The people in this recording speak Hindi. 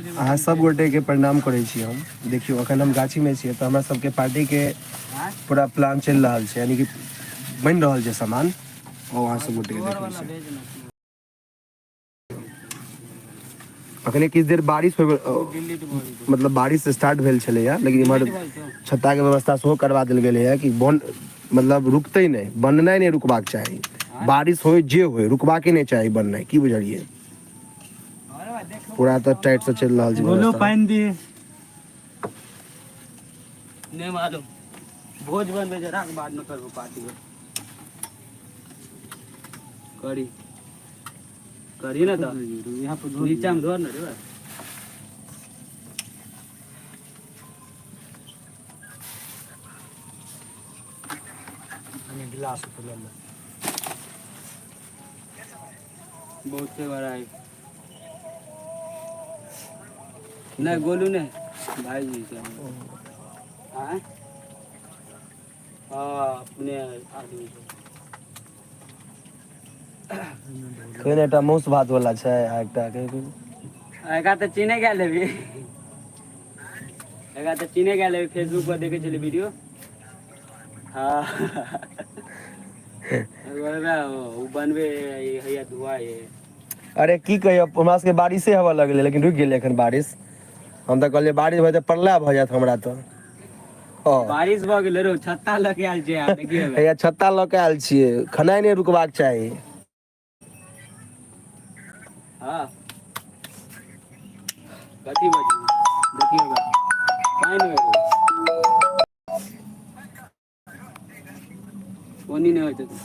अहाँ सब गोटे के प्रणाम करै छी हम। देखियो अखन हम गाछी में छियै तो हमरा सबके पार्टी के पूरा प्लान चल रहा है, यानी कि बन रहा है सामान और वहाँ सब गोटे के देखै छी। अखने किछु देर बारिश मतलब बारिश स्टार्ट भेल छलैया, लेकिन इम्हर छत्ता के व्यवस्था सेहो करवा देल गेलै है कि बन मतलब रुकते नहीं, बननाइ नहीं रुकबाक चाही। बारिश हो जे हो रुकबाके नहीं चाही बननाइ, की बुझलिए। पूरा तो टाइट से चल रहा है गोलू व्यवस्था। पानी दी नहीं मालूम भोज बनबे जरा के बाद में करबो पार्टी करी करी ना तो यहाँ पर नीचा में धोर ना रे गिलास बहुत से बड़ा है नहीं गोलू नहीं भाई जी से हाँ अपने आदमी कोई नहीं टा मौस भात वाला छै आ एका तो चीने गया लेबी एका तो चीने गया लेबी फेसबुक पर देखे चले वीडियो हाँ वो बनवे हैया धुआ है। अरे की कहियो हमरा सबके बारिशे हवा लगलै, लेकिन रुकि गेलै एखन बारिश। हम तऽ कहलियै बारिश भऽ जाए प्रलय भऽ जायत हमरा तऽ। बारिश भऽ गेलै रो, छत्ता लऽ के आयल छियै देखिए हैया छत्ता लऽ के आयल छियै, खेनाइ नहि रुकबाक चाही। हाँ कथी बजी देखिएगा पानी में पानी नहीं होते तो